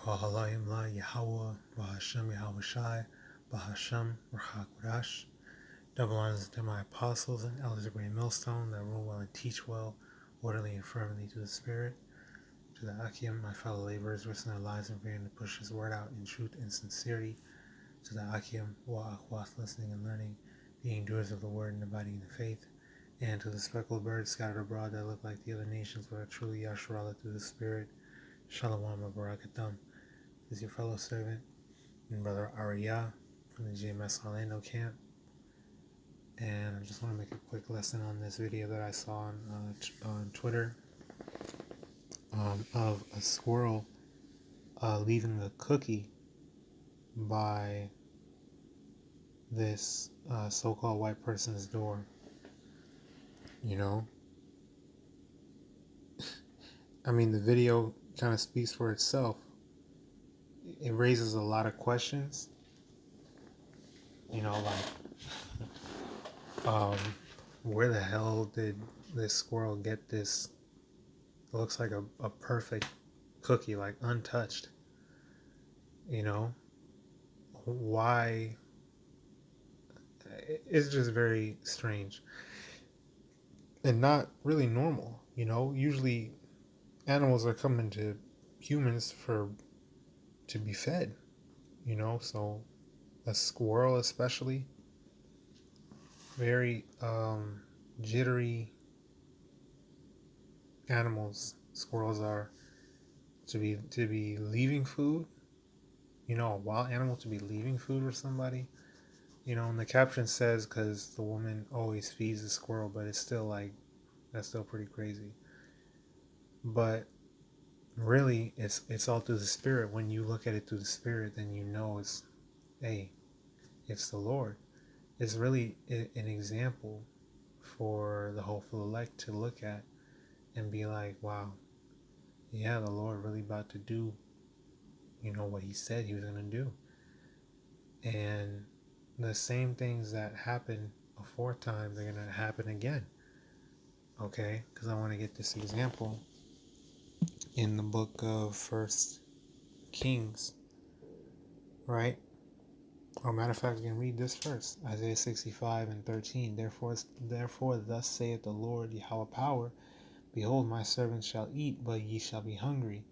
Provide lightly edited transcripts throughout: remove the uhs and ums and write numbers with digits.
HALALYAM la YAHAWAH, BAHASHAM YAHAWASHI, BAHASHAM QADASH. Double honors to my apostles and elders of Great Millstone that rule well and teach well, orderly and fervently to the Spirit. To the Akim, my fellow laborers, risking their lives and fearing to push His word out in truth and sincerity. To the Akim, YAHAWAH, listening and learning, being doers of the word and abiding in the faith. And to the speckled birds scattered abroad that look like the other nations but are truly Yasharallah through the Spirit. Shalom Barakatam. This is your fellow servant and brother RAWCHAA from the GMS Orlando camp. And I just want to make a quick lesson on this video that I saw on Twitter of a squirrel leaving a cookie by this so-called white person's door. You know, I mean, the video kind of speaks for itself. It raises a lot of questions. You know, like, where the hell did this squirrel get this? It looks like a perfect cookie, like untouched. You know, why? It's just very strange and not really normal. You know, usually animals are coming to humans to be fed. You know, so a squirrel especially, very jittery animals. Squirrels are to be leaving food. You know, a wild animal to be leaving food for somebody. You know, and the caption says because the woman always feeds the squirrel, but it's still like, that's still pretty crazy. But really, it's all through the Spirit. When you look at it through the Spirit, then you know it's the Lord. It's really an example for the hopeful elect to look at and be like, wow, yeah, the Lord really about to do, you know, what He said He was going to do. And the same things that happened aforetime, they're going to happen again. Okay? Because I want to get this example in the book of First Kings, right? Or matter of fact, we can read this first. Isaiah 65:13. Therefore, thus saith the Lord, Yahweh power, behold, my servant shall eat, but ye shall be hungry.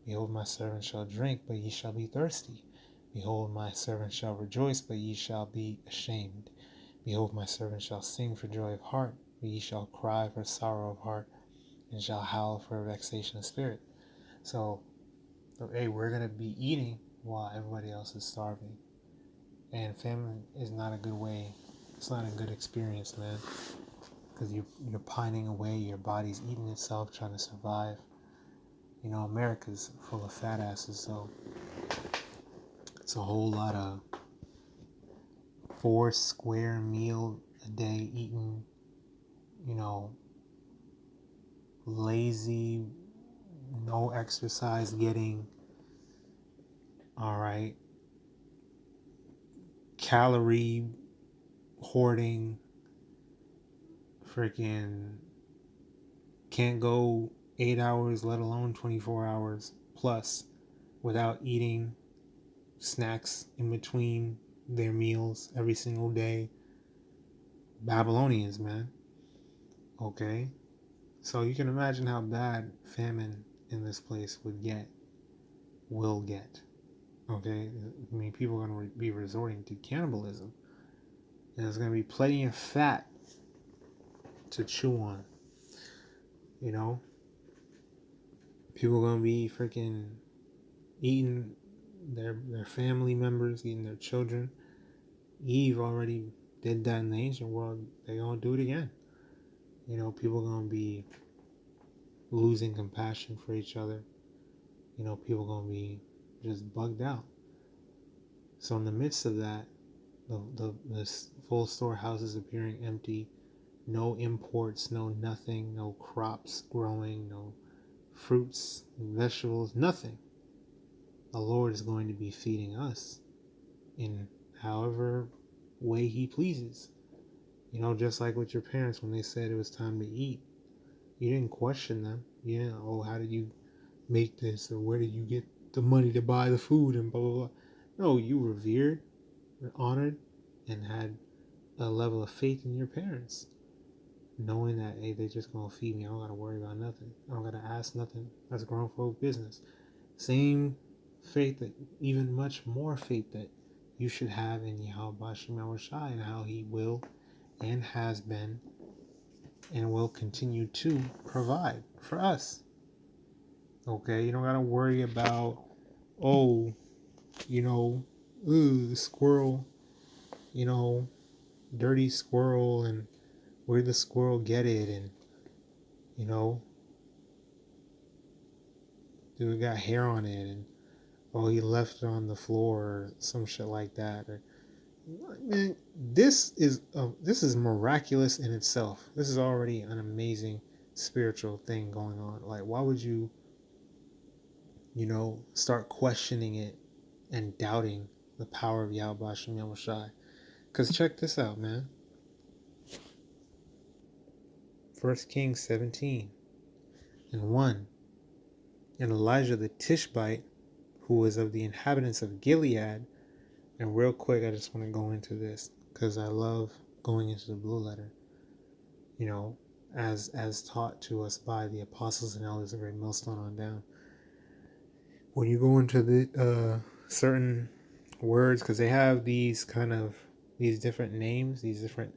Behold, my servant shall drink, but ye shall be thirsty. Behold, my servant shall rejoice, but ye shall be ashamed. Behold, my servant shall sing for joy of heart, but ye shall cry for sorrow of heart, and shall howl for vexation of spirit. So, hey, we're going to be eating while everybody else is starving. And famine is not a good way. It's not a good experience, man. Because you're pining away, your body's eating itself, trying to survive. You know, America's full of fat asses, so it's a whole lot of 4 square meal a day eating, you know, lazy, no exercise getting, alright, calorie hoarding, freaking can't go 8 hours, let alone 24 hours plus without eating snacks in between their meals every single day. Babylonians, man. Okay? So you can imagine how bad famine in this place will get. Okay? I mean, people are going to be resorting to cannibalism. And there's going to be plenty of fat to chew on. You know? People are going to be freaking eating their family members, eating their children. Eve already did that in the ancient world. They're going to do it again. You know, people are going to be losing compassion for each other. You know, people are going to be just bugged out. So in the midst of that, the full storehouses appearing empty, no imports, no nothing, no crops growing, no fruits, vegetables, nothing. The Lord is going to be feeding us in however way He pleases. You know, just like with your parents when they said it was time to eat. You didn't question them. You didn't, oh, how did you make this? Or where did you get the money to buy the food and blah blah blah. No, you revered, honored, and had a level of faith in your parents, knowing that, hey, they're just gonna feed me. I don't gotta worry about nothing. I don't gotta ask nothing. That's grown folk business. Same faith, that even much more faith that you should have in YAHAWASHI and how He will and has been and will continue to provide for us. Okay, you don't gotta worry about, oh, squirrel, dirty squirrel, and where the squirrel get it, and do we got hair on it, and oh, he left it on the floor, or some shit like that. Or, man, this is miraculous in itself. This is already an amazing spiritual thing going on. Like, why would you, start questioning it and doubting the power of YAHAWASHI? Because check this out, man. 1 Kings 17:1. And Elijah the Tishbite, who was of the inhabitants of Gilead, and real quick, I just want to go into this because I love going into the blue letter, as taught to us by the apostles and elders of Great Millstone on down. When you go into the certain words, because they have these different names, these different,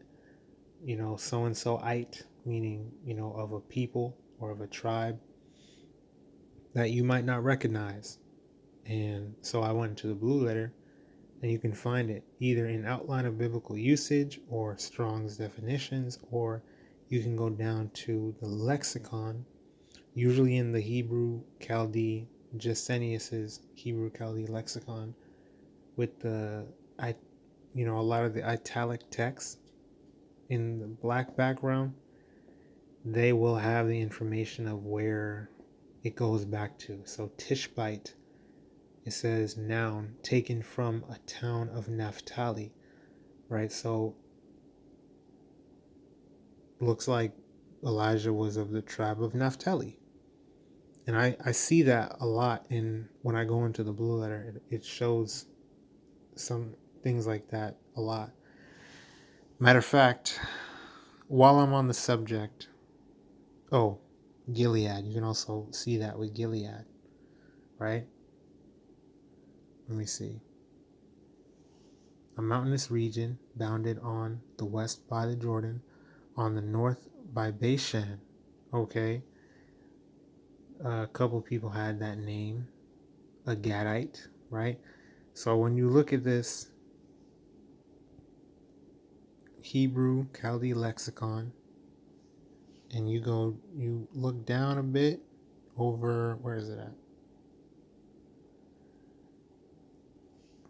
so-and-so-ite, meaning, of a people or of a tribe that you might not recognize. And so I went to the blue letter, and you can find it either in Outline of Biblical Usage or Strong's Definitions, or you can go down to the lexicon, usually in the Hebrew Chaldee, Gesenius's Hebrew Chaldee lexicon, with a lot of the italic text in the black background. They will have the information of where it goes back to. So Tishbite, it says noun, taken from a town of Naphtali, right? So looks like Elijah was of the tribe of Naphtali. And I see that a lot when I go into the blue letter. It shows some things like that a lot. Matter of fact, while I'm on the subject, Gilead, you can also see that with Gilead, right? Let me see. A mountainous region bounded on the west by the Jordan, on the north by Bashan. Okay. A couple people had that name, a Gadite, right? So when you look at this Hebrew Chaldee lexicon, and you look down a bit over, where is it at?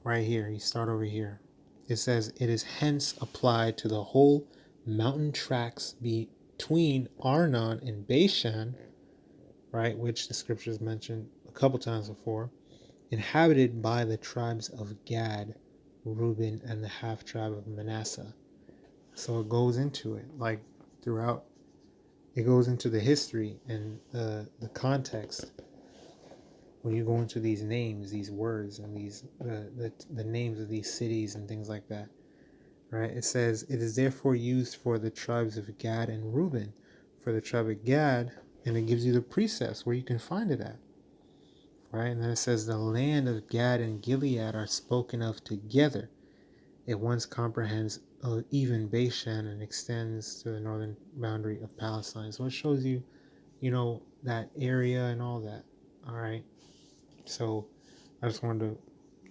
Right here, you start over here. It says, it is hence applied to the whole mountain tracts between Arnon and Bashan, right, which the scriptures mentioned a couple times before, inhabited by the tribes of Gad, Reuben, and the half tribe of Manasseh. So it goes into it, like throughout, it goes into the history and the context. When you go into these names, these words, and these the names of these cities and things like that, right? It says, it is therefore used for the tribes of Gad and Reuben, for the tribe of Gad, and it gives you the precepts where you can find it at, right? And then it says, the land of Gad and Gilead are spoken of together. It once comprehends even Bashan and extends to the northern boundary of Palestine. So it shows you, that area and all that. All right. So I just wanted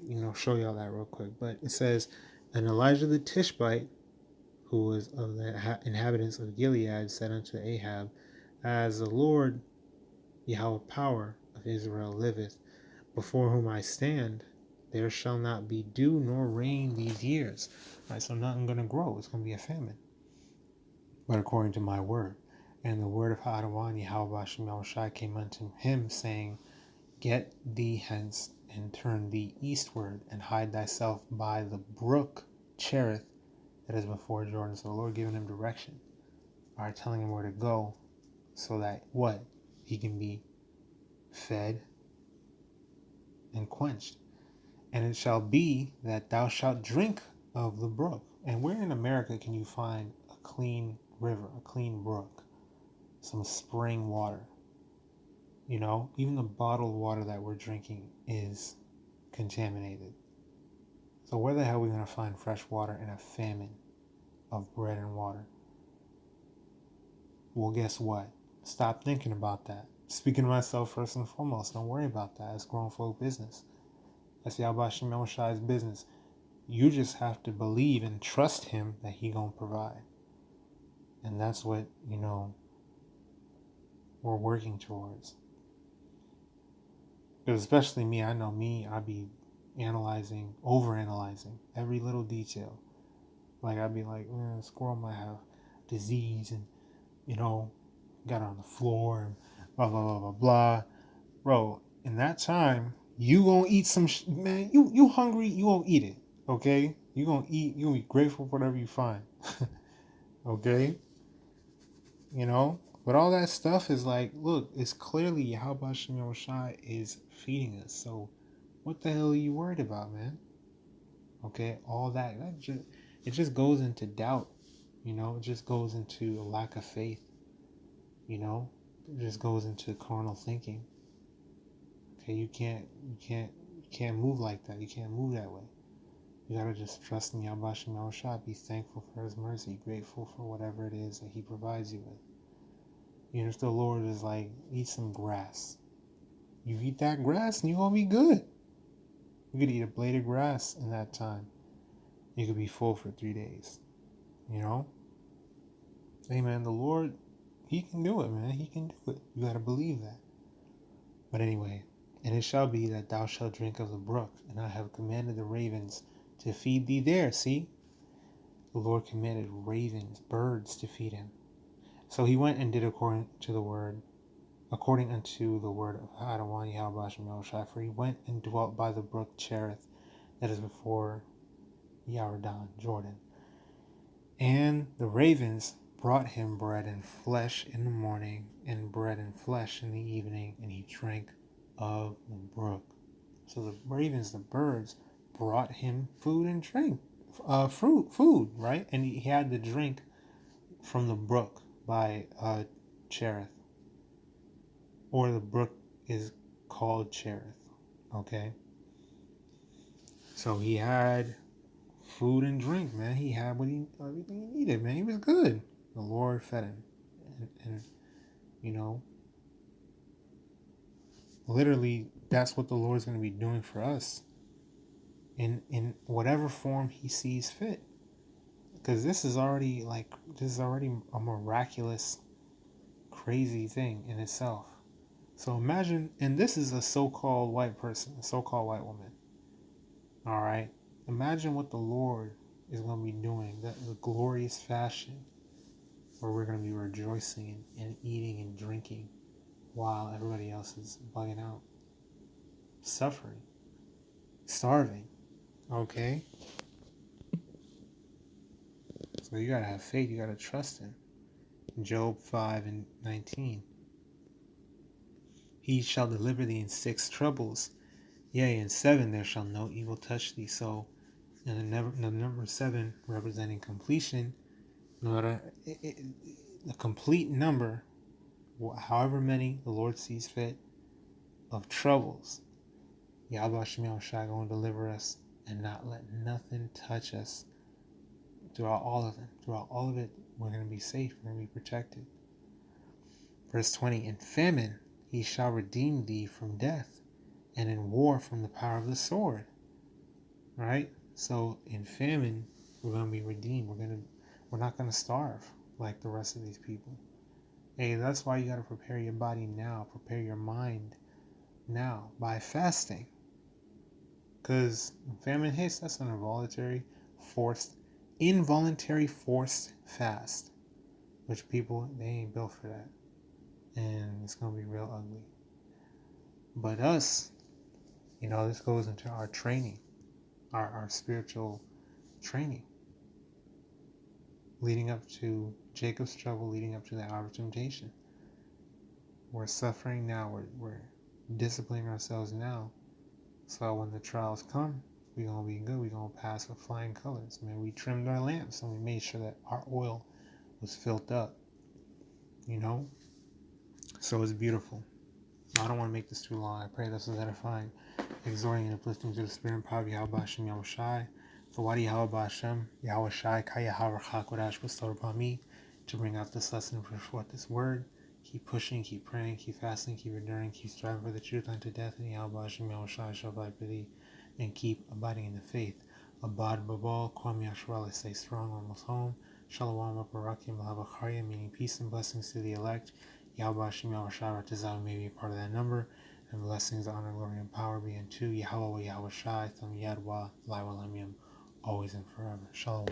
to, show y'all that real quick. But it says, and Elijah the Tishbite, who was of the inhabitants of Gilead, said unto Ahab, as the Lord Yahweh power of Israel liveth, before whom I stand, there shall not be dew nor rain these years. Right, so nothing going to grow. It's going to be a famine. But according to my word. And the word of HALALYAM and YAHAWASHI came unto him, saying, get thee hence, and turn thee eastward, and hide thyself by the brook Cherith that is before Jordan. So the Lord giving him direction. All right, telling him where to go, so that what? He can be fed, and quenched. And it shall be that thou shalt drink of the brook. And where in America can you find a clean river, a clean brook, some spring water? You know, even the bottled water that we're drinking is contaminated. So where the hell are we going to find fresh water in a famine of bread and water? Well, guess what? Stop thinking about that. Speaking to myself first and foremost, don't worry about that. It's grown folk business. That's YAHAWASHI's business. You just have to believe and trust him that he gonna provide. And that's what, you know, we're working towards. Because especially me, I know me, I be overanalyzing every little detail. Like I'd be like, a squirrel might have disease and, you know, got on the floor and blah, blah, blah, blah, blah. Bro, in that time, you gonna eat some, man, you hungry, you gonna eat it, okay? You gonna eat, you gonna be grateful for whatever you find, okay? You know? But all that stuff is like, look, it's clearly YAHAWASHI is feeding us. So what the hell are you worried about, man? Okay, all that it just goes into doubt, you know? It just goes into a lack of faith, you know? It just goes into carnal thinking. Okay, you can't move like that. You can't move that way. You gotta just trust in YAHAWASHI, be thankful for his mercy, grateful for whatever it is that he provides you with. You know, if the Lord is like, eat some grass. You eat that grass and you're gonna be good. You could eat a blade of grass in that time. You could be full for 3 days. You know? Hey man, the Lord, he can do it, man. He can do it. You gotta believe that. But anyway, and it shall be that thou shalt drink of the brook, and I have commanded the ravens to feed thee there. See? The Lord commanded ravens, birds, to feed him. So he went and did according unto the word of Adonai YAHAWASHI, for he went and dwelt by the brook Cherith, that is before Jordan. And the ravens brought him bread and flesh in the morning, and bread and flesh in the evening, and he drank of the brook. So the ravens, the birds, brought him food and drink, food, right? And he had the drink from the brook by Cherith, or the brook is called Cherith. Okay, so he had food and drink, man. He had everything he needed, man. He was good. The Lord fed him, and you know, literally, that's what the Lord's going to be doing for us in whatever form he sees fit. Because this is already a miraculous, crazy thing in itself. So imagine, and this is a so-called white person, a so-called white woman. All right, imagine what the Lord is going to be doing, the glorious fashion, where we're going to be rejoicing and eating and drinking while everybody else is bugging out, suffering, starving. Okay? So you got to have faith. You got to trust him. Job 5:19. He shall deliver thee in 6 troubles. Yea, in 7 there shall no evil touch thee. So, and the number 7 representing completion, the complete number, however many the Lord sees fit, of troubles. YAHAWASHI going to deliver us and not let nothing touch us throughout all of them. Throughout all of it, we're going to be safe. We're going to be protected. Verse 20, in famine he shall redeem thee from death, and in war from the power of the sword. Right? So in famine, we're going to be redeemed. We're not going to starve like the rest of these people. Hey, that's why you got to prepare your body now. Prepare your mind now by fasting. Because when famine hits, that's an involuntary forced fast. Which people, they ain't built for that. And it's going to be real ugly. But us, you know, this goes into our training, our spiritual training. Leading up to Jacob's trouble, leading up to the hour of temptation. We're suffering now. We're disciplining ourselves now So when the trials come, we're going to be good. We're going to pass with flying colors. Man, we trimmed our lamps and we made sure that our oil was filled up, you know? So it's beautiful. I don't want to make this too long. I pray this is edifying, exhorting and uplifting to the spirit and power of YAHAWASHI, YAHAWASHI. The Wadi YAHAWASHAM, YAHAWASHI, YAHAWAH QADASH bestowed upon me to bring out this lesson and push forth this word. Keep pushing, keep praying, keep fasting, keep enduring, keep striving for the truth unto death, and YAHAWASHI, YAHAWASHI shall abide for thee, and keep abiding in the faith. Abad babal, Kwam Yashua, stay strong, almost home. Shalom, Barakim, Lahavachariya, meaning peace and blessings to the elect. YAHAWASHI, YAHAWASHI, Ratazah may be a part of that number, and blessings, honor, glory, and power be unto YAHAWAH, YAHAWASHI, Tham Yadwa, YAHAWAH, always and forever. Shalom.